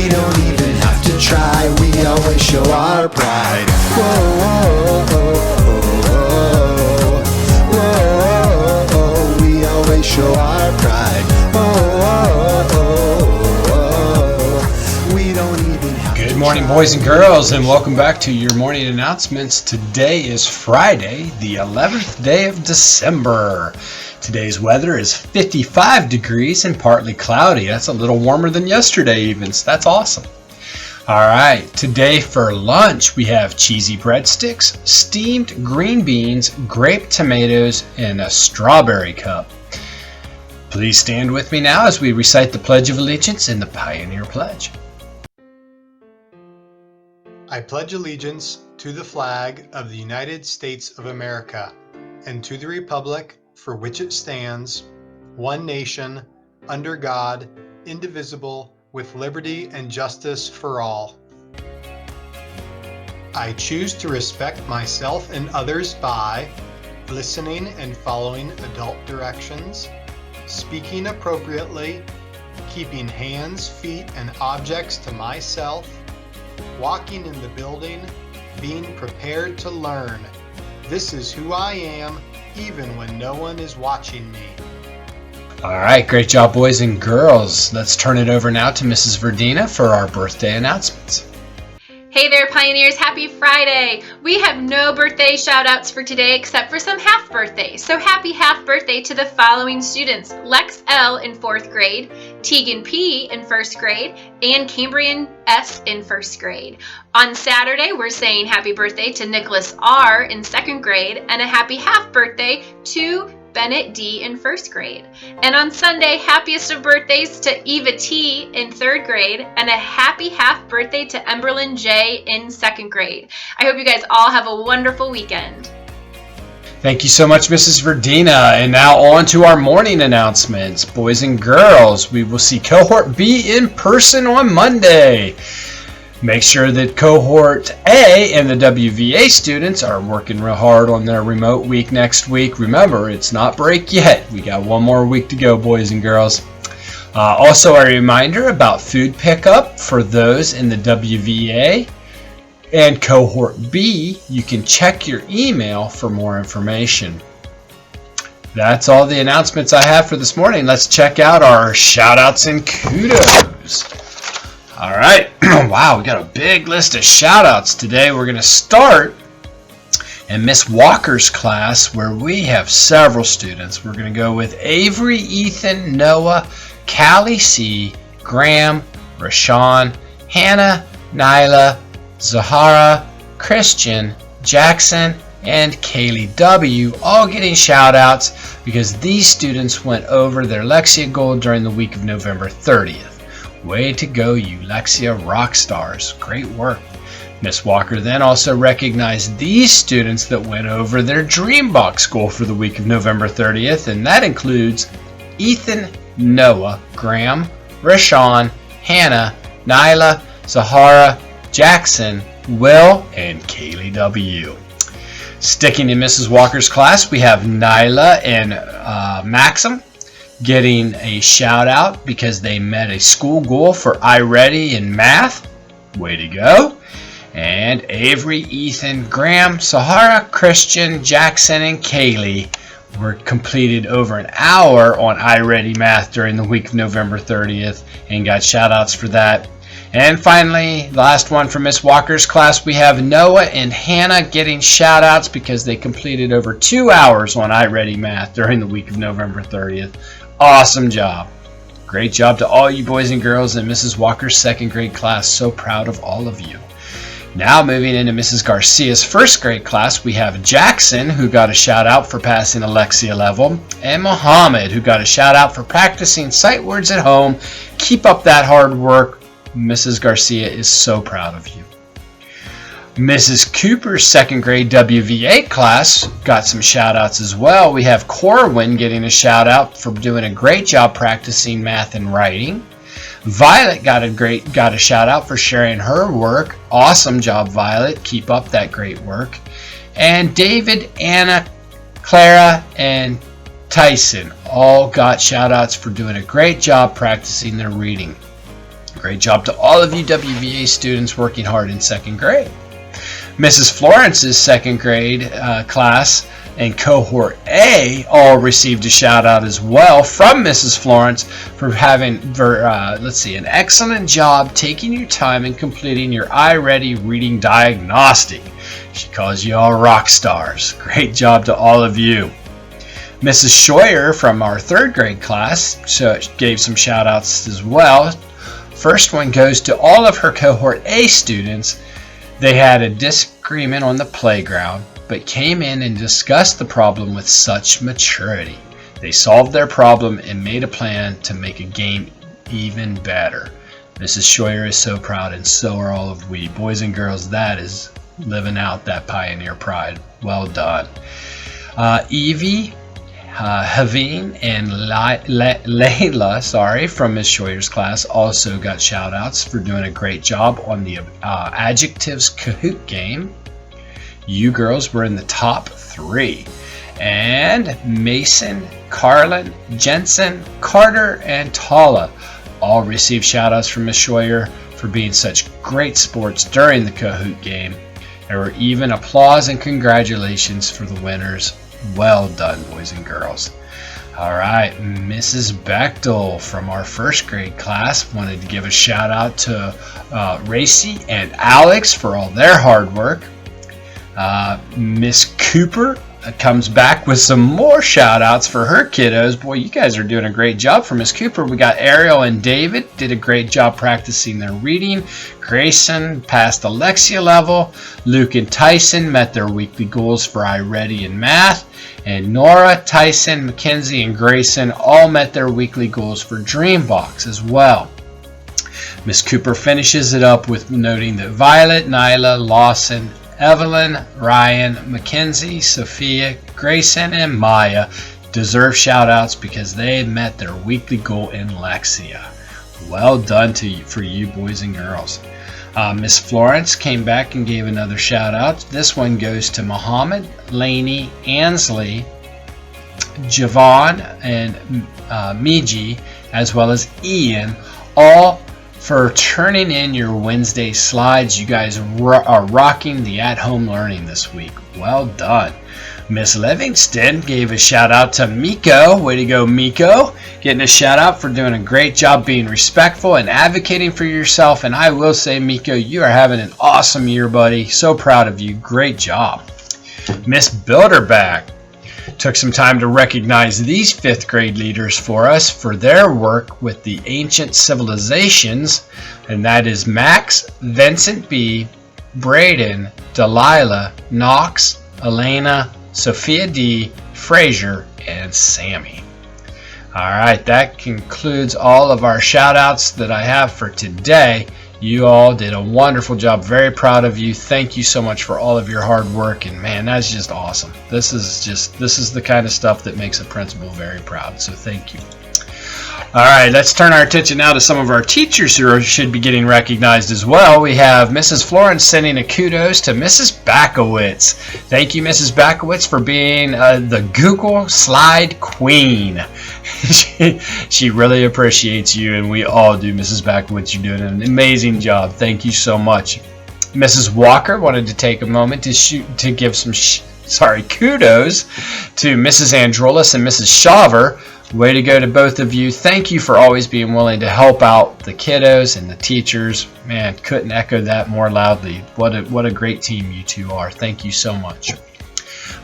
We don't even have to try, we always show our pride. Whoa, whoa, whoa, whoa, whoa, we always show our pride. We don't even have to. Good morning, boys and girls, and welcome back to your morning announcements. Today is Friday, the 11th day of December. Today's weather is 55 degrees and partly cloudy. That's a little warmer than yesterday even, so that's awesome. All right, today for lunch we have cheesy breadsticks, steamed green beans, grape tomatoes, and a strawberry cup. Please stand with me now as we recite the Pledge of Allegiance and the Pioneer Pledge. I pledge allegiance to the flag of the United States of America and to the republic for which it stands, one nation, under God, indivisible, with liberty and justice for all. I choose to respect myself and others by listening and following adult directions, speaking appropriately, keeping hands, feet, and objects to myself, walking in the building, being prepared to learn. This is who I am, even when no one is watching me. All right, great job, boys and girls. Let's turn it over now to Mrs. Verdina for our birthday announcements. Hey there, Pioneers. Happy Friday. We have no birthday shout-outs for today except for some half birthdays. So happy half birthday to the following students: Lex L. in 4th grade, Tegan P. in 1st grade, and Cambrian S. in 1st grade. On Saturday, we're saying happy birthday to Nicholas R. in 2nd grade and a happy half birthday to Bennett D. in 1st grade. And on Sunday, happiest of birthdays to Eva T. in 3rd grade and a happy half birthday to Emberlyn J. in 2nd grade. I hope you guys all have a wonderful weekend. Thank you so much, Mrs. Verdina. And now on to our morning announcements. Boys and girls, we will see Cohort B in person on Monday. Make sure that Cohort A and the WVA students are working real hard on their remote week next week. Remember, it's not break yet. We got one more week to go, boys and girls. Also, a reminder about food pickup for those in the WVA and Cohort B. You can check your email for more information. That's all the announcements I have for this morning. Let's check out our shout-outs and kudos. All right, wow, we got a big list of shout-outs today. We're going to start in Miss Walker's class where we have several students. We're going to go with Avery, Ethan, Noah, Callie C., Graham, Rashawn, Hannah, Nyla, Zahara, Christian, Jackson, and Kaylee W., all getting shout-outs because these students went over their Lexia goal during the week of November 30th. Way to go, you Lexia rock stars. Great work. Miss Walker then also recognized these students that went over their Dreambox goal for the week of November 30th, and that includes Ethan, Noah, Graham, Rashawn, Hannah, Nyla, Zahara, Jackson, Will, and Kaylee W. Sticking in Mrs. Walker's class, we have Nyla and Maxim getting a shout out because they met a school goal for iReady in math. Way to go. And Avery, Ethan, Graham, Sahara, Christian, Jackson, and Kaylee were completed over an hour on iReady math during the week of November 30th and got shout outs for that. And finally, the last one from Miss Walker's class, we have Noah and Hannah getting shout outs because they completed over 2 hours on iReady math during the week of November 30th. Awesome job. Great job to all you boys and girls in Mrs. Walker's 2nd grade class. So proud of all of you. Now moving into Mrs. Garcia's 1st grade class, we have Jackson, who got a shout out for passing Alexia level, and Mohammed, who got a shout out for practicing sight words at home. Keep up that hard work. Mrs. Garcia is so proud of you. Mrs. Cooper's 2nd grade WVA class got some shout outs as well. We have Corwin getting a shout out for doing a great job practicing math and writing. Violet got a shout out for sharing her work. Awesome job, Violet. Keep up that great work. And David, Anna, Clara, and Tyson all got shout outs for doing a great job practicing their reading. Great job to all of you WVA students working hard in second grade. Mrs. Florence's second grade class and cohort A all received a shout out as well from Mrs. Florence for having, an excellent job taking your time and completing your iReady reading diagnostic. She calls you all rock stars. Great job to all of you. Mrs. Scheuer from our third grade class gave some shout outs as well. First one goes to all of her cohort A students. They had a disagreement on the playground, but came in and discussed the problem with such maturity. They solved their problem and made a plan to make a game even better. Mrs. Scheuer is so proud, and so are all of we. Boys and girls, that is living out that pioneer pride. Well done. Evie, Haveen, and Layla, from Ms. Scheuer's class also got shout outs for doing a great job on the Adjectives Kahoot game. You girls were in the top 3. And Mason, Carlin, Jensen, Carter, and Tala all received shout outs from Ms. Scheuer for being such great sports during the Kahoot game. There were even applause and congratulations for the winners. Well done, boys and girls. All right, Mrs. Bechtel from our first grade class wanted to give a shout out to Racy and Alex for all their hard work. Miss Cooper comes back with some more shout outs for her kiddos. Boy, you guys are doing a great job for Miss Cooper. We got Ariel and David did a great job practicing their reading. Grayson passed the Lexia level. Luke and Tyson met their weekly goals for iReady and math. And Nora, Tyson, Mackenzie, and Grayson all met their weekly goals for Dreambox as well. Miss Cooper finishes it up with noting that Violet, Nyla, Lawson, Evelyn, Ryan, Mackenzie, Sophia, Grayson, and Maya deserve shout-outs because they met their weekly goal in Lexia. Well done for you, boys and girls. Miss Florence came back and gave another shout-out. This one goes to Muhammad, Lainey, Ansley, Javon, and Miji, as well as Ian, all for turning in your Wednesday slides. You guys are rocking the at-home learning this week. Well done. Miss Livingston gave a shout out to Miko. Way to go, Miko. Getting a shout out for doing a great job being respectful and advocating for yourself. And I will say, Miko, you are having an awesome year, buddy. So proud of you. Great job. Miss Bilderback took some time to recognize these 5th grade leaders for us for their work with the ancient civilizations, and that is Max, Vincent B., Braden, Delilah, Knox, Elena, Sophia D., Frazier, and Sammy. Alright, that concludes all of our shout outs that I have for today. You all did a wonderful job. Very proud of you. Thank you so much for all of your hard work. And man, that's just awesome. This is the kind of stuff that makes a principal very proud. So thank you. All right, let's turn our attention now to some of our teachers who should be getting recognized as well. We have Mrs. Florence sending a kudos to Mrs. Backowitz. Thank you, Mrs. Backowitz, for being the Google Slide Queen. She really appreciates you, and we all do, Mrs. Backowitz. You're doing an amazing job. Thank you so much. Mrs. Walker wanted to take a moment to give some kudos to Mrs. Androlis and Mrs. Shaver. Way to go to both of you. Thank you for always being willing to help out the kiddos and the teachers. Man, couldn't echo that more loudly. What a great team you two are. Thank you so much.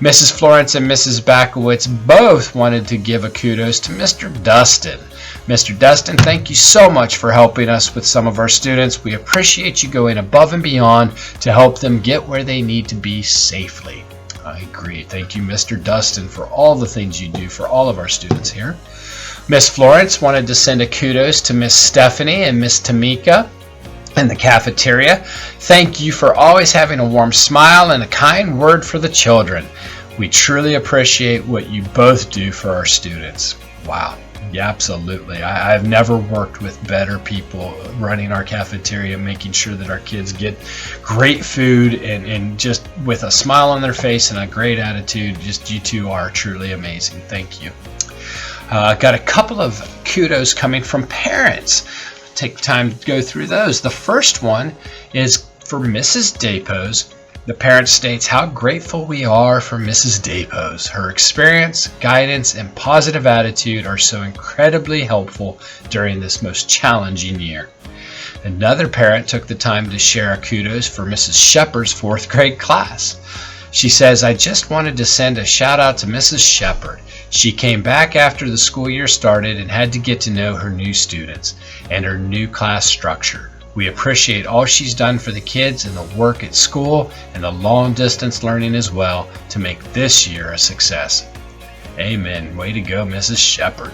Mrs. Florence and Mrs. Backowitz both wanted to give a kudos to Mr. Dustin. Mr. Dustin, thank you so much for helping us with some of our students. We appreciate you going above and beyond to help them get where they need to be safely. I agree. Thank you, Mr. Dustin, for all the things you do for all of our students here. Miss Florence wanted to send a kudos to Miss Stephanie and Miss Tamika in the cafeteria. Thank you for always having a warm smile and a kind word for the children. We truly appreciate what you both do for our students. Wow. Yeah, absolutely. I've never worked with better people running our cafeteria, making sure that our kids get great food and just with a smile on their face and a great attitude. Just you two are truly amazing. Thank you. Got a couple of kudos coming from parents. take time to go through those. The first one is for Mrs. Dapos. The parent states how grateful we are for Mrs. Dapos. Her experience, guidance, and positive attitude are so incredibly helpful during this most challenging year. Another parent took the time to share a kudos for Mrs. Shepard's 4th grade class. She says, I just wanted to send a shout out to Mrs. Shepard. She came back after the school year started and had to get to know her new students and her new class structure. We appreciate all she's done for the kids and the work at school and the long distance learning as well to make this year a success. Amen. Way to go, Mrs. Shepard.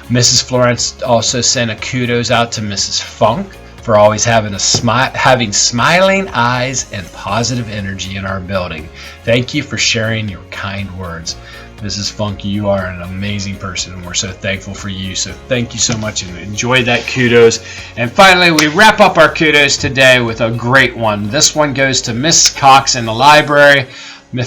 Mrs. Florence also sent a kudos out to Mrs. Funk for always having smiling eyes and positive energy in our building. Thank you for sharing your kind words. Mrs. Funk, you are an amazing person, and we're so thankful for you. So thank you so much, and enjoy that kudos. And finally, we wrap up our kudos today with a great one. This one goes to Miss Cox in the library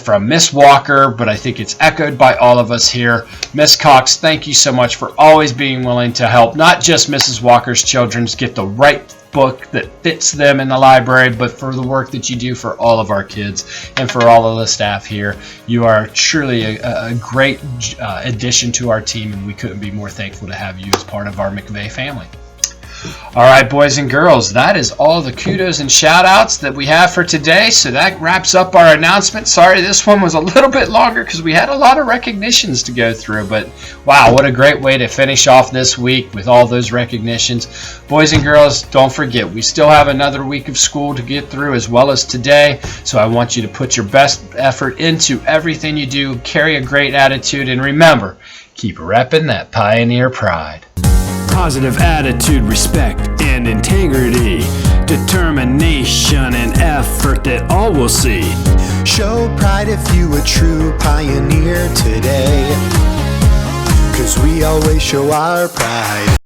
from Miss Walker, but I think it's echoed by all of us here. Miss Cox, thank you so much for always being willing to help not just Mrs. Walker's children get the right book that fits them in the library, but for the work that you do for all of our kids and for all of the staff here. You are truly a great addition to our team, and we couldn't be more thankful to have you as part of our McVay family. All right, boys and girls, that is all the kudos and shout outs that we have for today. So that wraps up our announcement. Sorry, this one was a little bit longer because we had a lot of recognitions to go through. But wow, what a great way to finish off this week with all those recognitions. Boys and girls, don't forget, we still have another week of school to get through as well as today. So I want you to put your best effort into everything you do. Carry a great attitude, and remember, keep repping that Pioneer pride. Positive attitude, respect, and integrity. Determination and effort that all will see. Show pride if you a true pioneer today, 'cause we always show our pride.